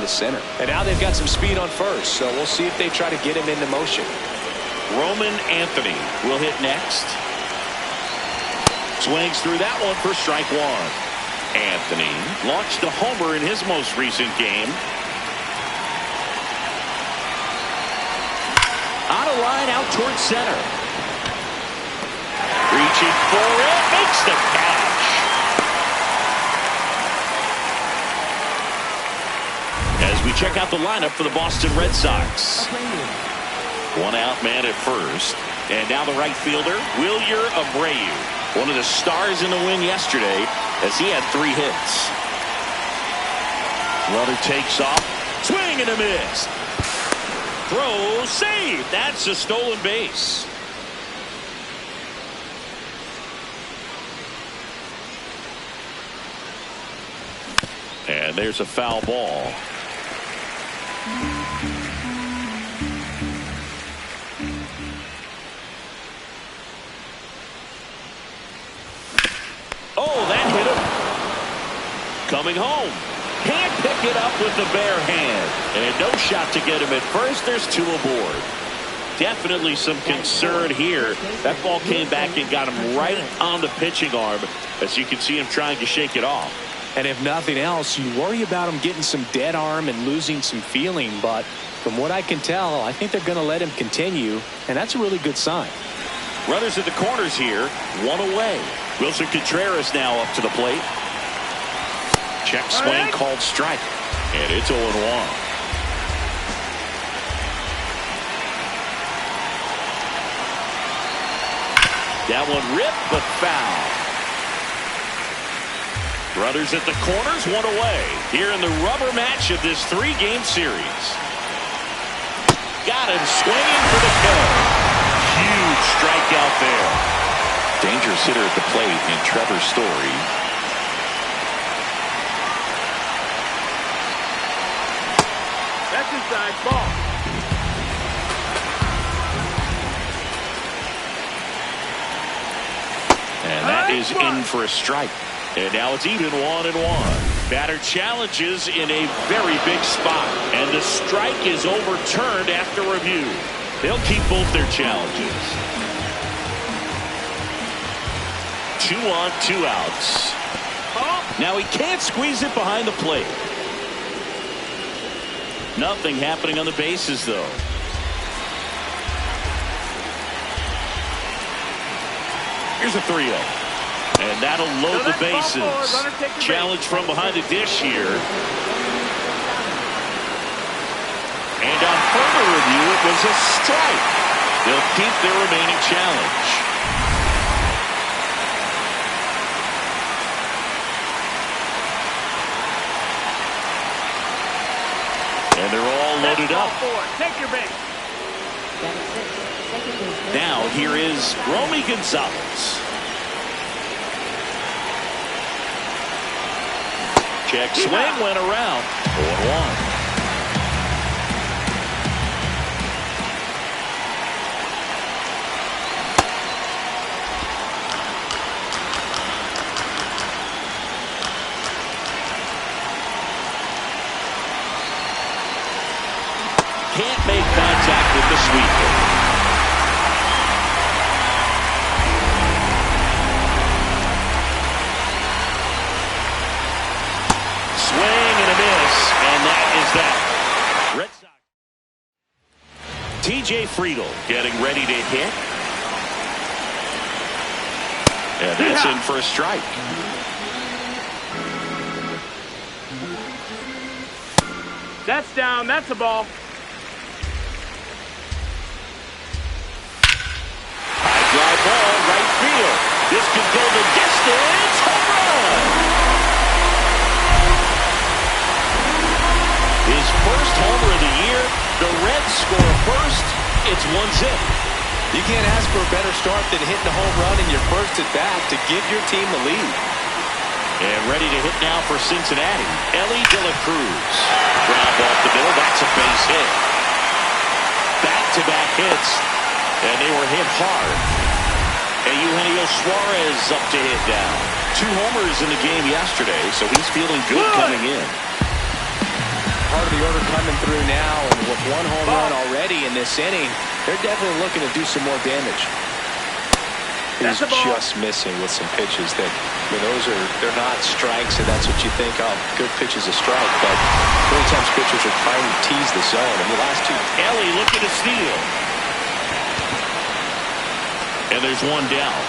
center. And now they've got some speed on first, so we'll see if they try to get him into motion. Roman Anthony will hit next. Swings through that one for strike one. Anthony launched a homer in his most recent game. On a line out towards center. Reaching for it. Makes the catch. As we check out the lineup for the Boston Red Sox. One out man at first. And now the right fielder, Wilyer Abreu. One of the stars in the win yesterday as he had 3 hits. Runner takes off. Swing and a miss. Throw, save. That's a stolen base. And there's a foul ball. Oh, that hit him. Coming home. Can't pick it up with the bare hand. And no shot to get him at first. There's 2 aboard. Definitely some concern here. That ball came back and got him right on the pitching arm. As you can see him trying to shake it off. And if nothing else, you worry about him getting some dead arm and losing some feeling. But from what I can tell, I think they're going to let him continue. And that's a really good sign. Runners at the corners here. 1 away. Wilson Contreras now up to the plate. Check swing called strike. And it's 0-1. That one ripped but foul. Runners at the corners, 1 away. Here in the rubber match of this 3-game series. Got him swinging for the kill. Huge strikeout there. Dangerous hitter at the plate in Trevor Story. That's inside ball. And that is in for a strike. And now it's even 1-1. Batter challenges in a very big spot. And the strike is overturned after review. They'll keep both their challenges. 2 on, 2 outs. Now he can't squeeze it behind the plate. Nothing happening on the bases, though. Here's a 3-0. And that'll load the bases. Challenge from behind the dish here. And on further review, it was a strike. They'll keep their remaining challenge. And they're all loaded up. Take your base. Now here is Romy Gonzalez. Check swing went around. 0-1. Can't make contact with the sweeper. Red Sox. TJ Friedl getting ready to hit. And that's in for a strike. That's down. That's a ball. High fly ball, right field. This could go the distance. Home run. His first homer of the year. The Reds score first. It's 1-0. You can't ask for a better start than hitting a home run in your first at bat to give your team the lead. And ready to hit now for Cincinnati. Elly De La Cruz. Ground off the middle. That's a base hit. Back-to-back hits. And they were hit hard. And Eugenio Suarez up to hit down. 2 homers in the game yesterday, so he's feeling good coming in. part of the order coming through now, and with one home run already in this inning, they're definitely looking to do some more damage. He's just missing with some pitches that, I mean, they're not strikes, and that's what you think, oh, good pitch is a strike, but many times pitchers are trying to tease the zone. In the last two. Ellie looking to steal. And there's one down.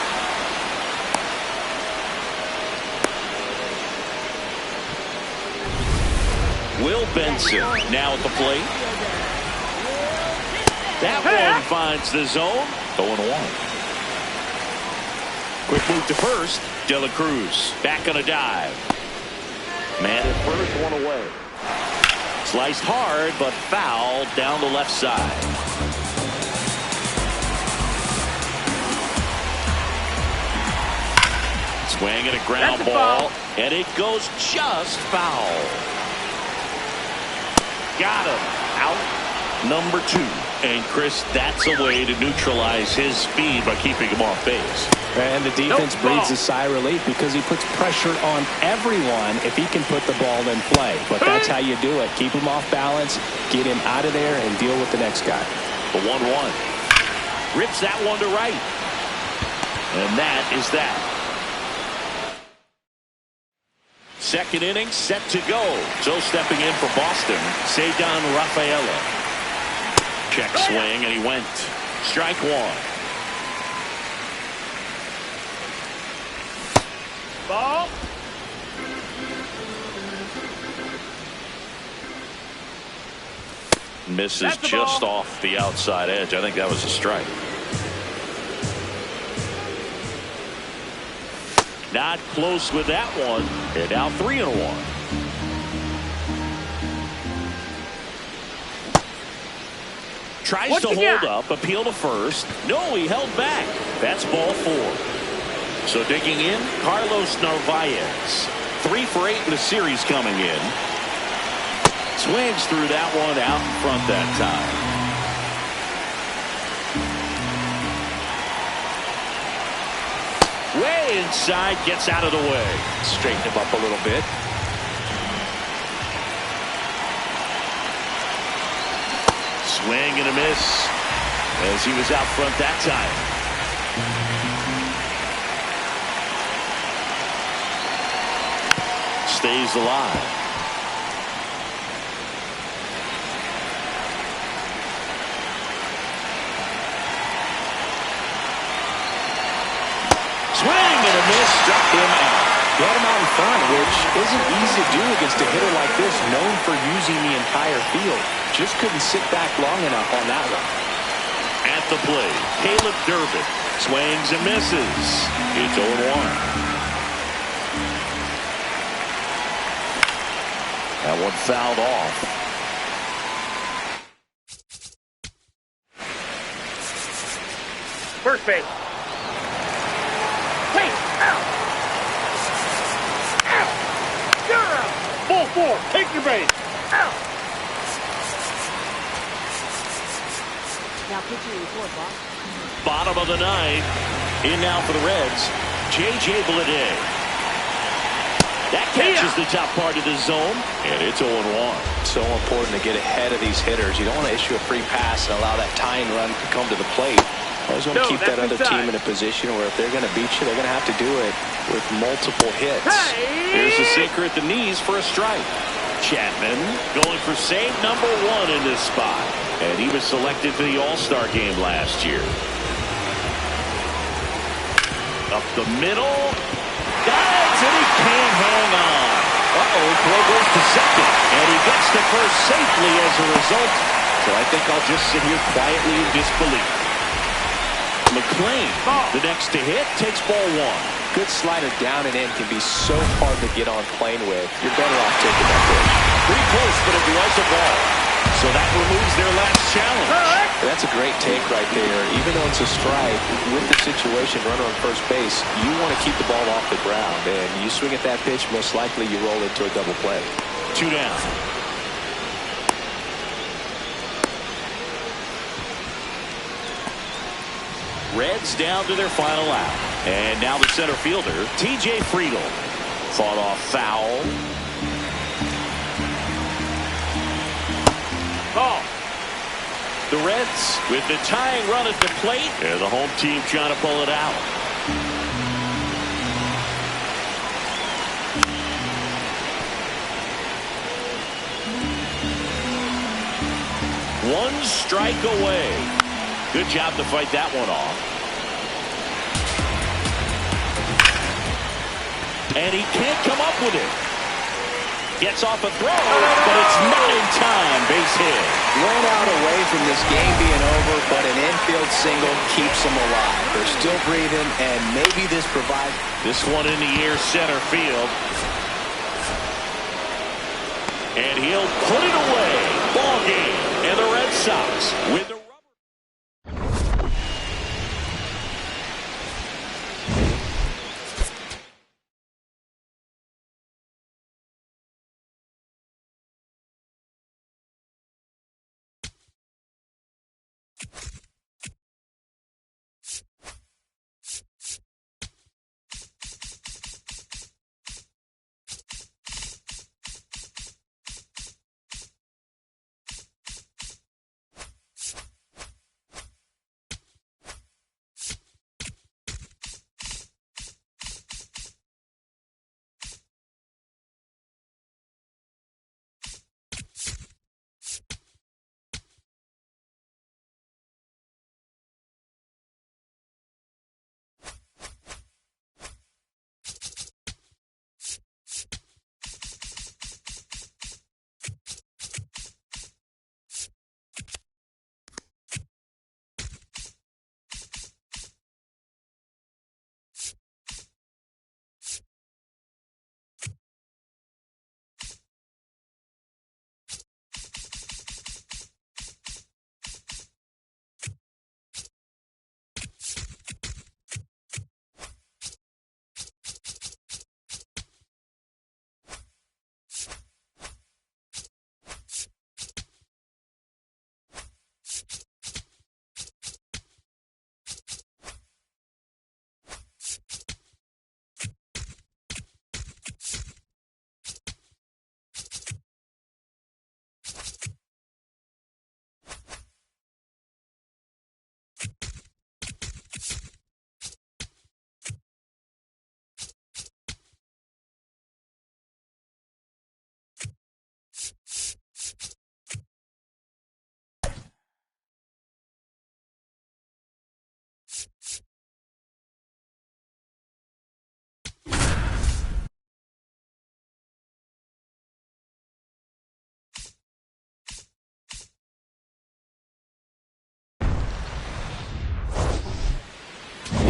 Will Benson now at the plate. That one finds the zone. 0-1. Quick move to first. De La Cruz back on a dive. Man at first, one away. Sliced hard, but foul down the left side. Swing at a ground ball, and it goes just foul. Got him. Out number 2. And Chris, that's a way to neutralize his speed by keeping him off base. And the defense breathes a sigh of relief because he puts pressure on everyone if he can put the ball in play. But that's how you do it. Keep him off balance, get him out of there, and deal with the next guy. The 1-1. Rips that one to right. And that is that. Second inning set to go. So stepping in for Boston, Ceddanne Rafaela. Check swing, and he went. Strike 1. Ball. Misses just off the outside edge. I think that was a strike. Not close with that one. And now 3-1. Tries to hold up, appeal to first. No, he held back. That's ball 4. So digging in, Carlos Narvaez. 3 for 8 in the series coming in. Swings through that one out in front that time. Way inside, gets out of the way. Straighten him up a little bit. Swing and a miss as he was out front that time. Stays alive. Swing and a miss, struck him out. He had him out in front, which isn't easy to do against a hitter like this, known for using the entire field. Just couldn't sit back long enough on that one. At the plate, Caleb Durbin swings and misses. It's 0-1. That one fouled off. First base. Wait. Out. Out. You're out. Ball 4. Take your base. Out. Now pitching report, boss. Bottom of the 9th. In now for the Reds, J.J. Bleday. That catches the top part of the zone, and it's 0-1. So important to get ahead of these hitters. You don't want to issue a free pass and allow that tying run to come to the plate. Always want to keep that other team in a position where if they're going to beat you, they're going to have to do it with multiple hits. Here's the sinker at the knees for a strike. Chapman going for save number 1 in this spot. And he was selected for the All-Star game last year. Up the middle. Dives, and he can't hang on. Throw goes to second. And he gets to first safely as a result. So I think I'll just sit here quietly in disbelief. McLean, the next to hit, takes ball 1. Good slider down and in can be so hard to get on plane with. You're better off taking that pitch. Pretty close, but it was a ball. So that removes their last challenge. That's a great take right there. Even though it's a strike, with the situation, runner on first base, you want to keep the ball off the ground. And you swing at that pitch, most likely you roll into a double play. 2 down. Reds down to their final out. And now the center fielder, T.J. Friedl. Fought off foul. The Reds with the tying run at the plate, and the home team trying to pull it out. One strike away. Good job to fight that one off. And he can't come up with it. Gets off a throw, but it's not in time. Base hit. Run out away from this game being over, but an infield single keeps them alive. They're still breathing, and maybe this provides. This one in the air, center field. And he'll put it away. Ball game. And the Red Sox with the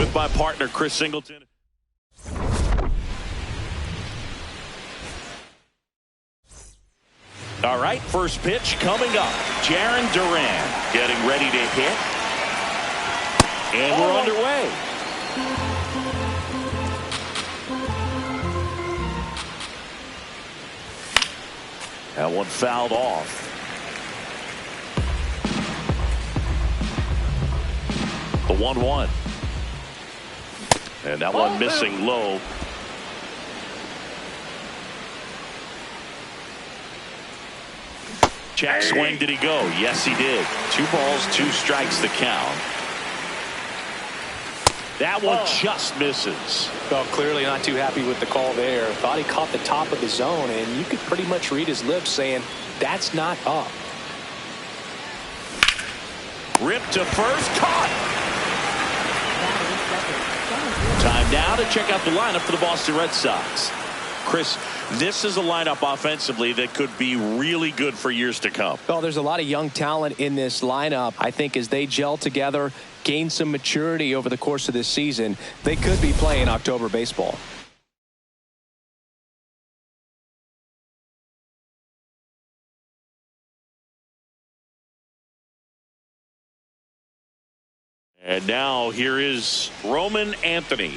with my partner, Chris Singleton. All right, first pitch coming up. Jarren Duran getting ready to hit. And we're underway. That one fouled off. The 1-1. And that one missing low. Check swing. Did he go? Yes, he did. 2 balls, 2 strikes the count. That one just misses. Well, clearly not too happy with the call there. Thought he caught the top of the zone, and you could pretty much read his lips saying, that's not up. Ripped to first. Caught. Time now to check out the lineup for the Boston Red Sox. Chris, this is a lineup offensively that could be really good for years to come. Well, there's a lot of young talent in this lineup. I think as they gel together, gain some maturity over the course of this season, they could be playing October baseball. And now here is Roman Anthony.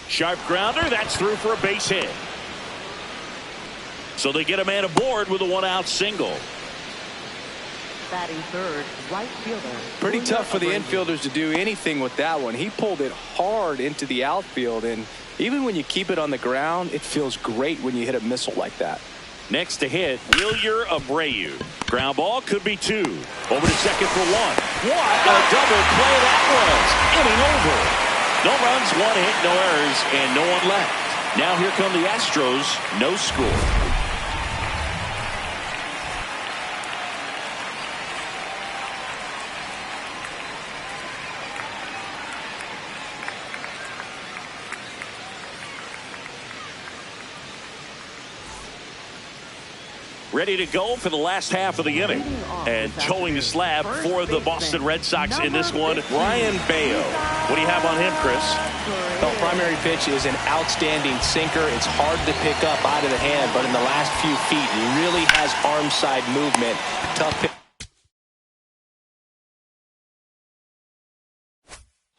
Sharp grounder. That's through for a base hit. So they get a man aboard with a 1-out single. Batting third, right fielder. Pretty tough for the infielders to do anything with that one. He pulled it hard into the outfield, and even when you keep it on the ground, it feels great when you hit a missile like that. Next to hit, Wilyer Abreu. Ground ball could be 2. Over to second for 1. What a double play that was. Inning over. No runs, 1 hit, no errors, and no one left. Now here come the Astros. No score. Ready to go for the last half of the inning. And towing the slab for the Boston Red Sox in this one, Brayan Bello. What do you have on him, Chris? Well, primary pitch is an outstanding sinker. It's hard to pick up out of the hand, but in the last few feet, he really has arm side movement. Tough pitch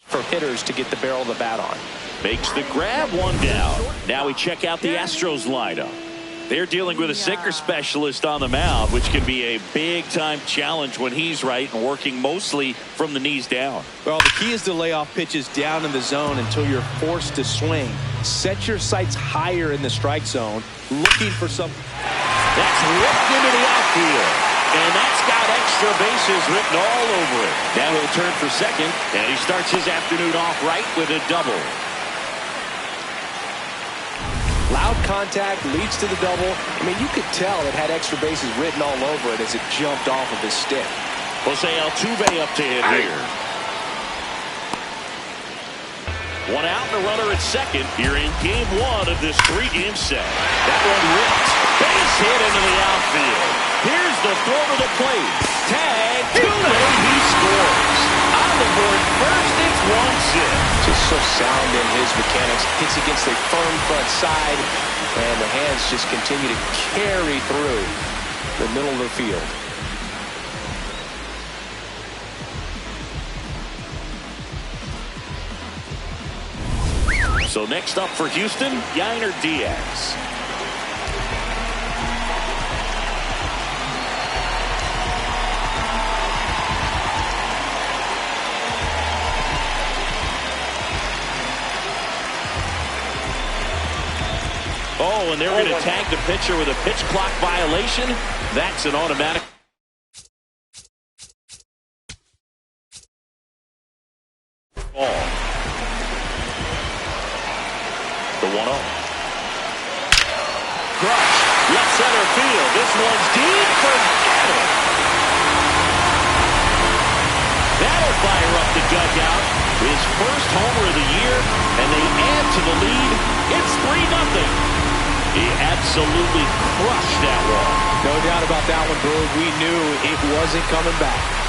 for hitters to get the barrel of the bat on. Makes the grab, 1 down. Now we check out the Astros lineup. They're dealing with a sinker specialist on the mound, which can be a big-time challenge when he's right and working mostly from the knees down. Well, the key is to lay off pitches down in the zone until you're forced to swing. Set your sights higher in the strike zone, looking for some. That's ripped into the outfield. And that's got extra bases written all over it. Now he'll turn for second, and he starts his afternoon off right with a double. Loud contact leads to the double. I mean, you could tell it had extra bases written all over it as it jumped off of his stick. Jose Altuve up to hit here. 1 out and a runner at second here in game 1 of this 3-game set. That one ripped. Base hit into the outfield. Here's the throw to the plate. Tag. Two-way, he scores. On the board first, it's 1-6. Just so sound in his mechanics. Hits against a firm front side, and the hands just continue to carry through the middle of the field. So next up for Houston, Yainer Diaz. Oh, and they're going to tag the pitcher with a pitch clock violation. That's an automatic. Ball. The 1-0. Crush. Left center field. This one's deep. Forget it. That'll fire up the dugout. His first homer of the year, and they add to the lead. It's 3-0. He absolutely crushed that one. No doubt about that one, Boog. We knew it wasn't coming back.